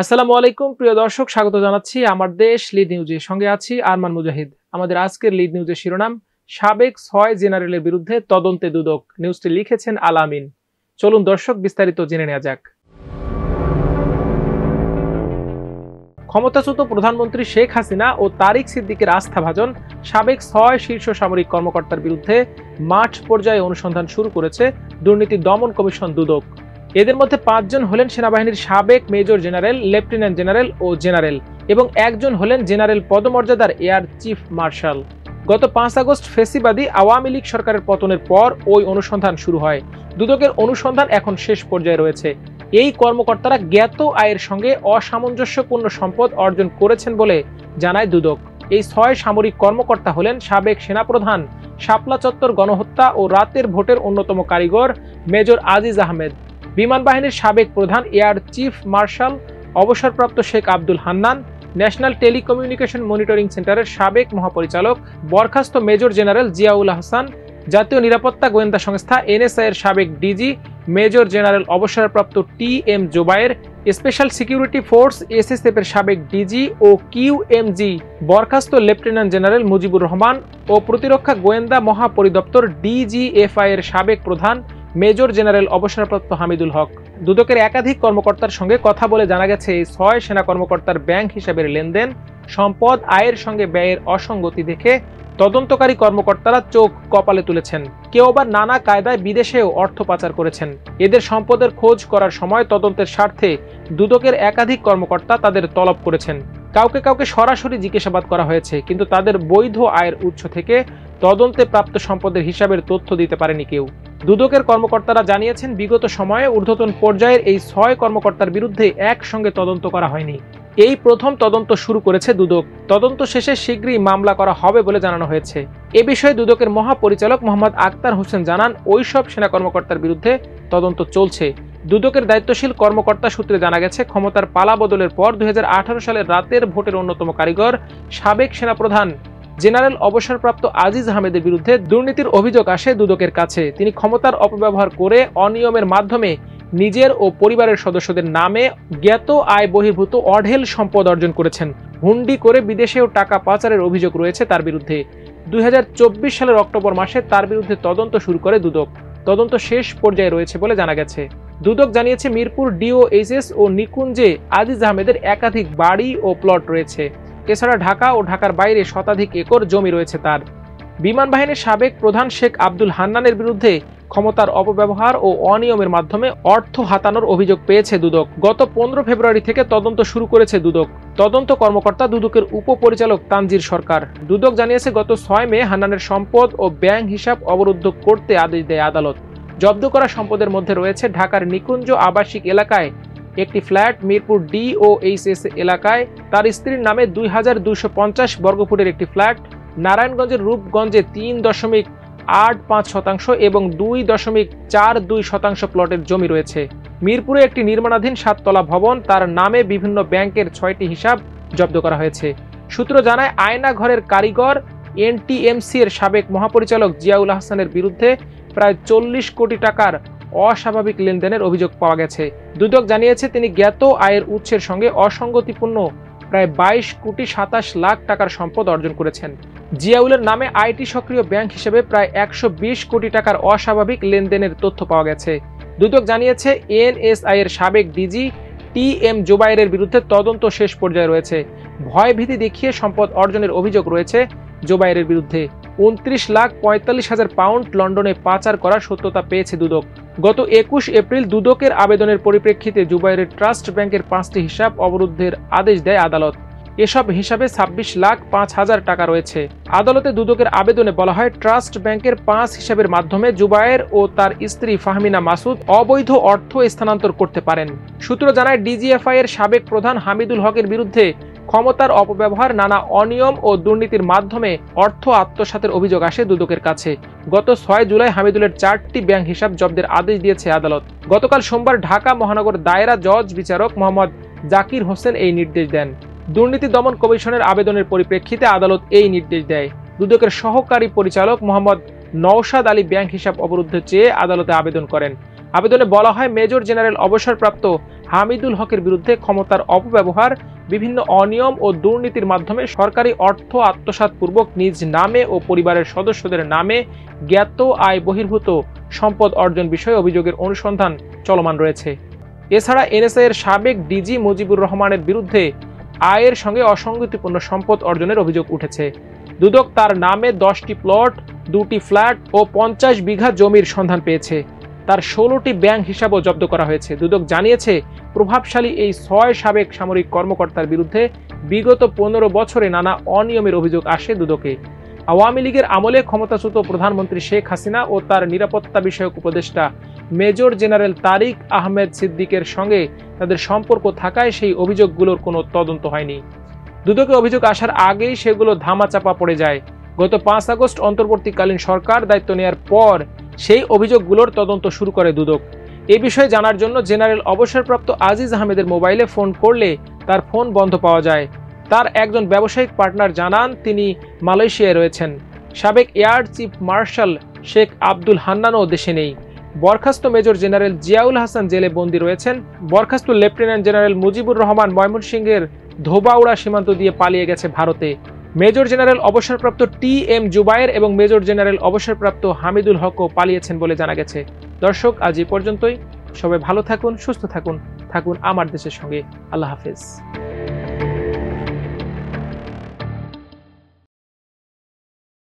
আসসালামু আলাইকুম প্রিয় দর্শক, স্বাগত জানাচ্ছি আমার দেশ লিড নিউজে। সঙ্গে আছি আরমান মুজাহিদ। আমাদের আজকের লিড নিউজের শিরোনাম, সাবেক 6 জেনারেলের বিরুদ্ধে তদন্তে দুদক। নিউজটি লিখেছেন আলামিন। চলুন দর্শক বিস্তারিত জেনে নেওয়া যাক। ক্ষমতাচ্যুত প্রধানমন্ত্রী শেখ হাসিনা ও তারিক সিদ্দিকের আস্থাভাজন সাবেক 6 শীর্ষ সামরিক কর্মকর্তার বিরুদ্ধে মাঠ পর্যায়ে অনুসন্ধান শুরু করেছে দুর্নীতি দমন কমিশন দুদক। এদের মধ্যে 5 জন হলেন সেনাবাহিনীর সাবেক মেজর জেনারেল, লেফটেন্যান্ট জেনারেল ও জেনারেল, এবং একজন হলেন জেনারেল পদমর্যাদার এয়ার চিফ মার্শাল। গত 5 আগস্ট ফেসিবাদী আওয়ামী লীগ সরকারের পতনের পর ওই অনুসন্ধান শুরু হয়। দুদকের অনুসন্ধান এখন শেষ পর্যায়ে রয়েছে। এই কর্মকর্তারা জ্ঞাত আয়ের সঙ্গে অসামঞ্জস্যপূর্ণ সম্পদ অর্জন করেছেন বলে জানায় দুদক। এই 6 সামরিক কর্মকর্তা হলেন সাবেক সেনাপ্রধান, শাপলা চত্বর গণহত্যা ও রাতের ভোটের অন্যতম কারিগর মেজর আজিজ আহমেদ, বিমান বাহিনীর সাবেক প্রধান এয়ার চিফ মার্শাল অবসরপ্রাপ্ত Sheikh Abdul Hannan, national telecommunication monitoring সেন্টারের সাবেক মহাপরিচালক বরখাস্ত মেজর জেনারেল জিয়াউল আহসান, জাতীয় নিরাপত্তা গোয়েন্দা সংস্থা এনএসআই এর সাবেক ডিজি মেজর জেনারেল অবসরপ্রাপ্ত টি.এম. Zobayer, special security force SSF এর সাবেক ডিজি ও কিউএমজি বরখাস্ত লেফটেন্যান্ট জেনারেল মুজিবুর রহমান ও প্রতিরক্ষা গোয়েন্দা মহাপরিদপ্তর ডিজিএফআই এর সাবেক প্রধান মেজর জেনারেল অবসরপ্রাপ্ত হামিদুল হক। দুদকের একাধিক কর্মকর্তার সঙ্গে কথা বলে জানা গেছে, এই 6 সেনা কর্মকর্তার ব্যাংক হিসাবের লেনদেন, সম্পদ আয়ের সঙ্গে ব্যয়ের অসঙ্গতি দেখে তদন্তকারী কর্মকর্তারা চোখ কপালে তুলেছেন। কেউ আবার নানা কায়দায় বিদেশেও অর্থ পাচার করেছেন। এদের সম্পদের খোঁজ করার সময় তদন্তের স্বার্থে দুদকের একাধিক কর্মকর্তা তাদের তলব করেছেন। কাউকে কাউকে সরাসরি জিজ্ঞাসাবাদ করা হয়েছে, কিন্তু তাদের বৈধ আয়ের উৎস থেকে তদন্তে প্রাপ্ত সম্পদের হিসাবের তথ্য দিতে পারেনি কেউ। দুদকের কর্মকর্তারা জানিয়েছেন, বিগত সময়ে ঊর্ধ্বতন পর্যায়ের এই 6 কর্মকর্তার বিরুদ্ধে একসঙ্গে তদন্ত করা হয়নি। এই প্রথম তদন্ত শুরু করেছে দুদক। তদন্ত শেষে শীঘ্রই মামলা করা হবে বলে জানানো হয়েছে। এ বিষয়ে দুদকের মহাপরিচালক মোহাম্মদ আক্তার হোসেন জানান, ওইসব সেনা কর্মকর্তার বিরুদ্ধে তদন্ত চলছে। দুদকের দায়িত্বশীল কর্মকর্তা সূত্রে জানা গেছে, ক্ষমতার পালা বদলের পর 2018 সালের রাতের ভোটের অন্যতম কারিগর সাবেক সেনাপ্রধান জেনারেল অবসরপ্রাপ্ত আজিজ আহমেদের বিরুদ্ধে দুর্নীতির অভিযোগ আসে দুদকের কাছে। তিনি ক্ষমতার অপব্যবহার করে অনিয়মের মাধ্যমে নিজের ও পরিবারের সদস্যদের নামে জ্ঞাত আয় বহির্ভূত অঢেল সম্পদ অর্জন করেছেন। হুন্ডি করে বিদেশেও টাকা পাচারের অভিযোগ রয়েছে তার বিরুদ্ধে। 2024 সালের অক্টোবর মাসে তার বিরুদ্ধে তদন্ত শুরু করে দুদক। তদন্ত শেষ পর্যায়ে রয়েছে বলে জানা গেছে। দুদক জানিয়েছে, মিরপুর ডিওএইচএস ও নিকুঞ্জে আজিজ আহমেদের একাধিক বাড়ি ও প্লট রয়েছে। এছাড়া ঢাকা ও ঢাকার বাইরে শতাধিক একর জমি রয়েছে তার। বিমান বাহিনীর সাবেক প্রধান শেখ আব্দুল হান্নানের বিরুদ্ধে ক্ষমতার অপব্যবহার ও অনিয়মের মাধ্যমে অর্থ হাতানোর অভিযোগ পেয়েছে দুদক। গত 15 ফেব্রুয়ারি থেকে তদন্ত শুরু করেছে দুদক। তদন্ত কর্মকর্তা দুদকের উপপরিচালক তানজির সরকার। দুদক জানিয়েছে, গত 6 মে হান্নানের সম্পদ ও ব্যাংক হিসাব অবরুদ্ধ করতে আদেশ দেয় আদালত। জব্দ করা সম্পদের মধ্যে রয়েছে ঢাকার নিকুঞ্জ আবাসিক এলাকায় একটি ফ্ল্যাট, মিরপুর ডিওএইচএস এলাকায় তার স্ত্রীর নামে 2250 বর্গফুটের একটি ফ্ল্যাট, নারায়ণগঞ্জের রূপগঞ্জে 3.85% এবং 2.42% প্লটের জমি রয়েছে। মিরপুরে একটি নির্মাণাধীন 7 তলা ভবন, তার নামে বিভিন্ন ব্যাংকের 6টি হিসাব জব্দ করা হয়েছে। সূত্র জানায়, আয়না ঘরের কারিগর এনটিএমসি এর সাবেক মহাপরিচালক জিয়াউল আহসানের বিরুদ্ধে প্রায় 40 কোটি টাকার অস্বাভাবিক লেনদেনের অভিযোগ পাওয়া গেছে। দুদক জানিয়েছে, তিনি জ্ঞাত আয়ের উৎসের সঙ্গে অসঙ্গতিপূর্ণ প্রায় 22 কোটি 27 লাখ টাকার সম্পদ অর্জন করেছেন। জিয়াউলের নামে আইটি সক্রিয় ব্যাংক হিসেবে প্রায় 120 কোটি টাকার অস্বাভাবিক লেনদেনের তথ্য পাওয়া গেছে। দুদক জানিয়েছে, এনএসআই এর সাবেক ডিজি টি.এম. জোবায়েরের বিরুদ্ধে তদন্ত শেষ পর্যায়ে রয়েছে। ভয়ভীতি দেখিয়ে সম্পদ অর্জনের অভিযোগ রয়েছে জোবায়েরের বিরুদ্ধে। 29,45,000 পাউন্ড লন্ডনে পাচার করার সত্যতা পেয়েছে দুদক। গত 21 এপ্রিল দুদকের আবেদনের পরিপ্রেক্ষিতে জুবায়েরের ট্রাস্ট ব্যাংকের 5টি হিসাব অবরুদ্ধের আদেশ দেয় আদালত। এসব হিসাবে 26,05,000 টাকা রয়েছে। আদালতে দুদকের আবেদনে বলা হয়, ট্রাস্ট ব্যাংকের 5 হিসাবের মাধ্যমে জুবায়ের ও তার স্ত্রী ফাহমিনা মাসুদ অবৈধ অর্থ স্থানান্তর করতে পারেন। সূত্র জানায়, ডিজিএফআই এর সাবেক প্রধান হামিদুল হকের বিরুদ্ধে ক্ষমতার অপব্যবহার, নানা অনিয়ম ও দুর্নীতির মাধ্যমে অর্থ আত্মসাতের অভিযোগ আসে দুদকের কাছে। গত 6 জুলাই হামিদুলের 4টি ব্যাংক হিসাব জব্দের আদেশ দিয়েছে আদালত। গতকাল সোমবার ঢাকা মহানগর দায়রা জজ বিচারক মোহাম্মদ জাকির হোসেন এই নির্দেশ দেন। দুর্নীতি দমন কমিশনের আবেদনের পরিপ্রেক্ষিতে আদালত এই নির্দেশ দেয়। দুদকের সহকারী পরিচালক মোহাম্মদ নওশাদ আলী ব্যাংক হিসাব অবরুদ্ধ চেয়ে আদালতে আবেদন করেন। আবেদনে বলা হয়, মেজর জেনারেল অবসরপ্রাপ্ত হামিদুল হকের বিরুদ্ধে ক্ষমতার অপব্যবহার, বিভিন্ন অনিয়ম ও দুর্নীতির মাধ্যমে সরকারি অর্থ আত্মসাৎপূর্বক নিজ নামে ও পরিবারের সদস্যদের নামে জ্ঞাত আয় বহির্ভূত সম্পদ অর্জন বিষয়ে অভিযোগের অনুসন্ধান চলমান রয়েছে। এছাড়া এনএসআই এর সাবেক ডিজি মুজিবুর রহমানের বিরুদ্ধে আয়ের সঙ্গে অসঙ্গতিপূর্ণ সম্পদ অর্জনের অভিযোগ উঠেছে। দুদক তার নামে 10টি প্লট, 2টি ফ্ল্যাট ও 50 বিঘা জমির সন্ধান পেয়েছে। তার 16টি ব্যাংক হিসাবও জব্দ করা হয়েছে। দুদক জানিয়েছে, প্রভাবশালী এই 6 সাবেক সামরিক কর্মকর্তার বিরুদ্ধে বিগত 15 বছরে নানা অনিয়মের অভিযোগ আসে দুদকে। আওয়ামী লীগের আমলে ক্ষমতাচ্যুত প্রধানমন্ত্রী শেখ হাসিনা ও তার নিরাপত্তা বিষয়ক উপদেষ্টা মেজর জেনারেল তারিক আহমেদ সিদ্দিকের সঙ্গে তাদের সম্পর্ক থাকায় সেই অভিযোগগুলোর কোনো তদন্ত হয়নি। দুদকে অভিযোগ আসার আগেই সেগুলো ধামাচাপা পড়ে যায়। গত 5 আগস্ট অন্তর্বর্তীকালীন সরকার দায়িত্ব নেওয়ার পর সেই অভিযোগগুলোর তদন্ত শুরু করে দুদক। এ বিষয়ে জানার জন্য জেনারেল অবসরপ্রাপ্ত আজিজ আহমেদের মোবাইলে ফোন করলে তার ফোন বন্ধ পাওয়া যায়। তার একজন ব্যবসায়িক পার্টনার জানান তিনি মালয়েশিয়ায় রয়েছেন। সাবেক air chief marshal Sheikh Abdul হান্নানও দেশে নেই। বরখাস্ত মেজর জেনারেল জিয়াউল হাসান জেলে বন্দী রয়েছেন। বরখাস্ত লেফটেন্যান্ট জেনারেল মুজিবুর রহমান ময়মনসিংহের ধোবাউড়া সীমান্ত দিয়ে পালিয়ে গেছে ভারতে। মেজর জেনারেল অবসরপ্রাপ্ত টি.এম. জুবায়ের এবং মেজর জেনারেল অবসরপ্রাপ্ত হামিদুল হকও পালিয়েছেন বলে জানা গেছে। দর্শক, আজ এই পর্যন্তই। সবাই ভালো থাকুন, সুস্থ থাকুন, থাকুন আমার দেশের সঙ্গে। আল্লাহ হাফেজ।